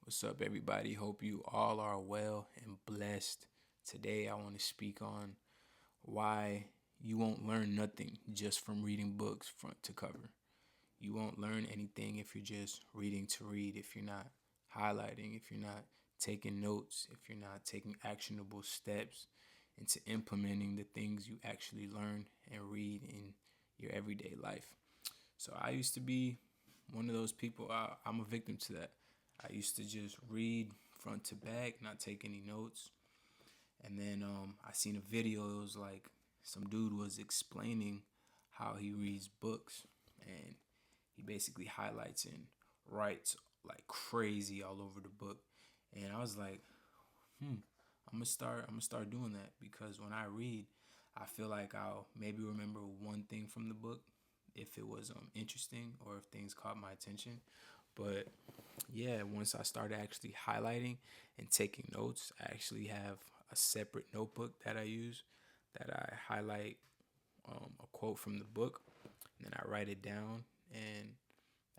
What's up, everybody? Hope you all are well and blessed. Today, I want to speak on why you won't learn nothing just from reading books front to cover. You won't learn anything if you're just reading to read, if you're not highlighting, if you're not taking notes, if you're not taking actionable steps into implementing the things you actually learn and read in your everyday life. So, I used to be one of those people. I'm a victim to that. I used to just read front to back, not take any notes. And then I seen a video. It was like some dude was explaining how he reads books, and he basically highlights and writes like crazy all over the book. And I was like, I'm gonna start doing that because when I read, I feel like I'll maybe remember one thing from the book if it was interesting or if things caught my attention. But yeah, once I started actually highlighting and taking notes, I actually have a separate notebook that I use that I highlight a quote from the book, and then I write it down, and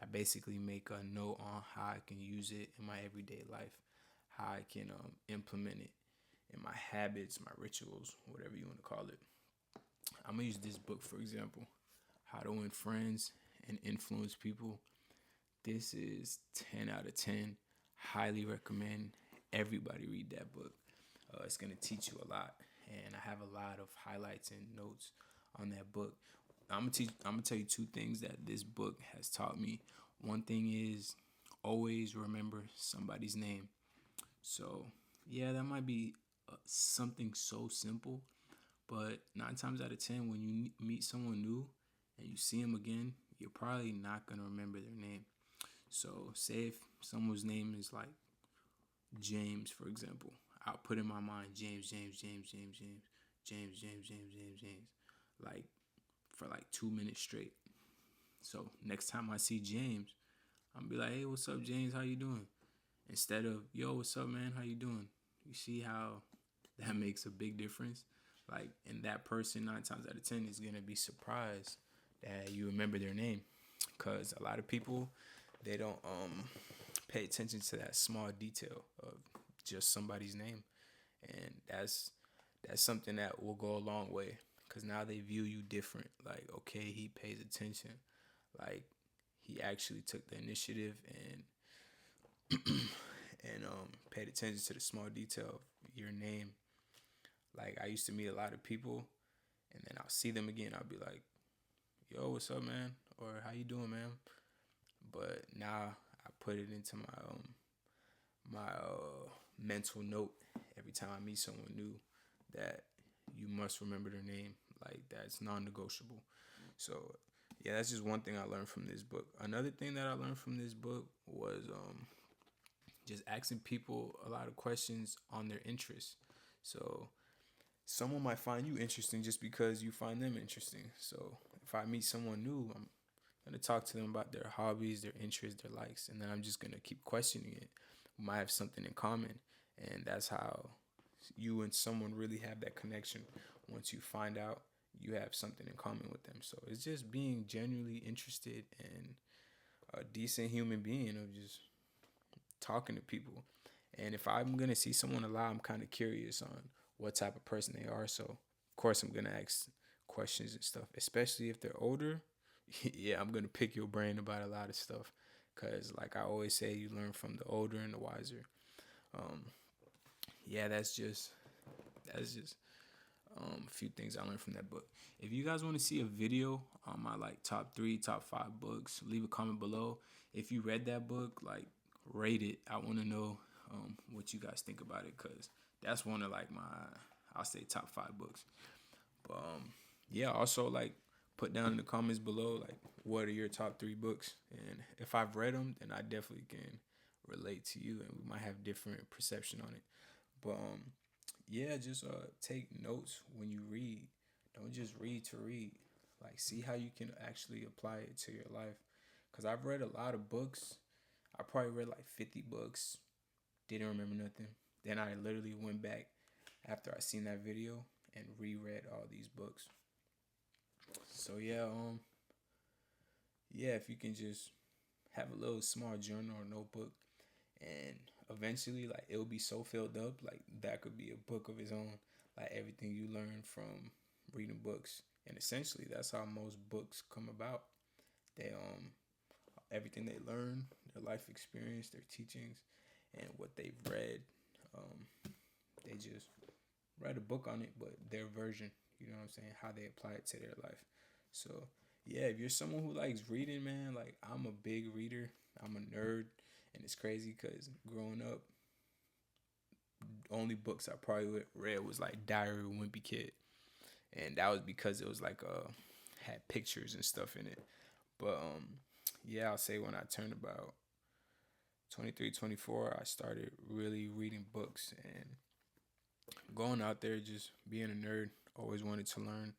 I basically make a note on how I can use it in my everyday life, how I can implement it in my habits, my rituals, whatever you want to call it. I'm gonna use this book for example, How to Win Friends and Influence People. This is 10 out of 10. Highly recommend everybody read that book. It's going to teach you a lot. And I have a lot of highlights and notes on that book. I'm gonna tell you two things that this book has taught me. One thing is always remember somebody's name. So, yeah, that might be something so simple, but 9 times out of 10, when you meet someone new and you see them again, you're probably not going to remember their name. So, say if someone's name is like James, for example, I'll put in my mind James, James, James, James, James, James, James, James, James, James, like for like 2 minutes straight. So, next time I see James, I'm gonna be like, hey, what's up, James? How you doing? Instead of, yo, what's up, man? How you doing? You see how that makes a big difference? Like, and that person 9 times out of 10 is gonna be surprised that you remember their name, because a lot of people they don't pay attention to that small detail of just somebody's name, and that's something that will go a long way, because now they view you different. Like, okay, he pays attention, like he actually took the initiative and paid attention to the small detail of your name. Like, I used to meet a lot of people, and then I'll see them again. I'll be like, "Yo, what's up, man?" Or "How you doing, man?" But now I put it into my mental note every time I meet someone new that you must remember their name. Like, that's non-negotiable. So yeah, that's just one thing I learned from this book. Another thing that I learned from this book was just asking people a lot of questions on their interests. So someone might find you interesting just because you find them interesting. So if I meet someone new, I'm gonna talk to them about their hobbies, their interests, their likes, and then I'm just gonna keep questioning it. We might have something in common, and that's how you and someone really have that connection. Once you find out you have something in common with them, so it's just being genuinely interested in a decent human being of just talking to people. And if I'm gonna see someone a lot, I'm kind of curious on what type of person they are. So of course I'm gonna ask questions and stuff, especially if they're older. Yeah, I'm gonna pick your brain about a lot of stuff, cause like I always say, you learn from the older and the wiser. Um, yeah, that's just a few things I learned from that book. If you guys want to see a video on my like top three, top five books, leave a comment below. If you read that book, like rate it. I want to know what you guys think about it, because that's one of like my, I'll say, top five books. But yeah, also like put down in the comments below like what are your top three books, and if I've read them, then I definitely can relate to you, and we might have different perception on it. But yeah, just take notes when you read. Don't just read to read. Like, see how you can actually apply it to your life. Cause I've read a lot of books. I probably read like 50 books. Didn't remember nothing. Then I literally went back after I seen that video and reread all these books. So yeah, yeah, if you can just have a little small journal or notebook and eventually, like, it'll be so filled up, like that could be a book of its own. Like everything you learn from reading books, and essentially that's how most books come about. They everything they learn, their life experience, their teachings, and what they've read. They just write a book on it, but their version, you know what I'm saying, how they apply it to their life. So yeah, if you're someone who likes reading, man, like I'm a big reader. I'm a nerd, and it's crazy because growing up, only books I probably read was like Diary of a Wimpy Kid, and that was because it was like had pictures and stuff in it. But yeah, I'll say when I turned about 23, 24, I started really reading books and going out there just being a nerd. Always wanted to learn.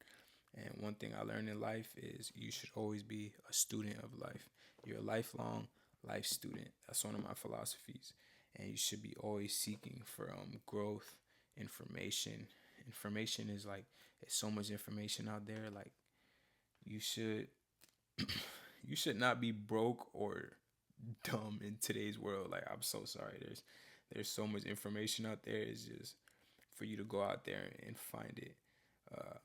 And one thing I learned in life is you should always be a student of life. You're a lifelong life student. That's one of my philosophies. And you should be always seeking for growth, information. Information is like, there's so much information out there. Like you should you should not be broke or dumb in today's world. Like I'm so sorry. There's so much information out there. It's just for you to go out there and find it. Uh,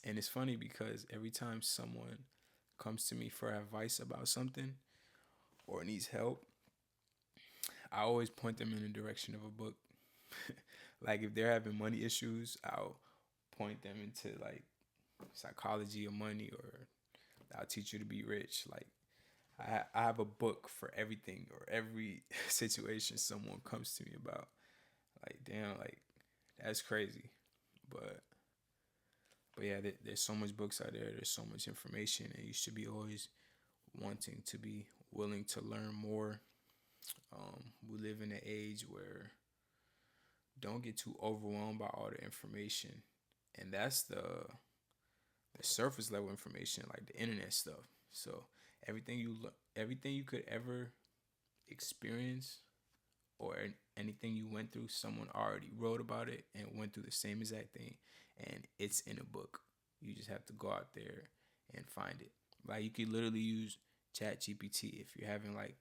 and it's funny because every time someone comes to me for advice about something or needs help, I always point them in the direction of a book. Like if they're having money issues, I'll point them into like psychology of money, or I'll teach you to be rich. Like I have a book for everything or every situation someone comes to me about. Like damn, like that's crazy. But yeah, there's so much books out there. There's so much information, and you should be always wanting to be willing to learn more. We live in an age where don't get too overwhelmed by all the information, and that's the surface level information, like the internet stuff. So everything you could ever experience or anything you went through, someone already wrote about it and went through the same exact thing, and it's in a book. You just have to go out there and find it. Like you could literally use Chat GPT if you're having like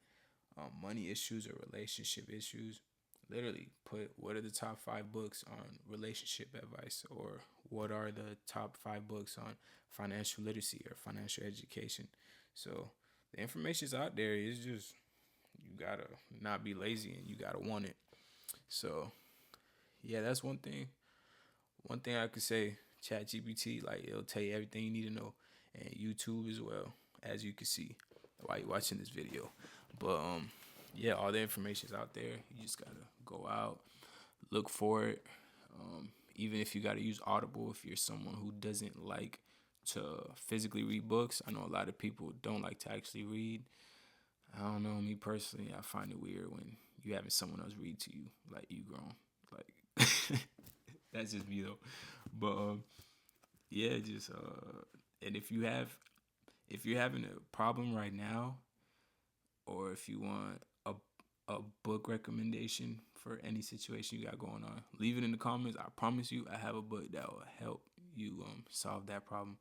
money issues or relationship issues. Literally put what are the top 5 books on relationship advice, or what are the top 5 books on financial literacy or financial education. So the information's out there. It's just you gotta not be lazy and you gotta want it. So yeah, that's one thing. One thing I could say, Chat GPT, like it'll tell you everything you need to know, and YouTube as well, as you can see while you're watching this video. But yeah, all the information's out there. You just gotta go out, look for it. Even if you gotta use Audible, if you're someone who doesn't like to physically read books, I know a lot of people don't like to actually read. I don't know, me personally, I find it weird when you having someone else read to you, like you grown. Like that's just me though. But yeah, just and if you're having a problem right now, or if you want a book recommendation for any situation you got going on, leave it in the comments. I promise you, I have a book that will help you solve that problem.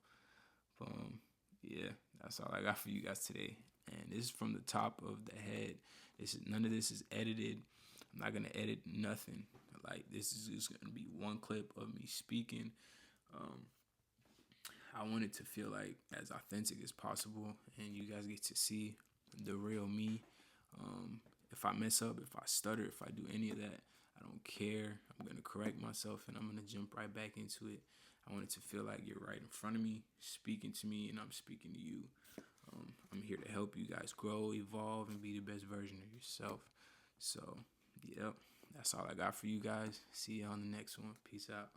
Yeah, that's all I got for you guys today. And this is from the top of the head. None of this is edited. I'm not gonna edit nothing. Like this is just gonna be one clip of me speaking. I want it to feel like as authentic as possible, and you guys get to see the real me. If I mess up, if I stutter, if I do any of that, I don't care. I'm gonna correct myself, and I'm gonna jump right back into it. I want it to feel like you're right in front of me, speaking to me, and I'm speaking to you. I'm here to help you guys grow, evolve, and be the best version of yourself. So, yep, that's all I got for you guys. See you on the next one. Peace out.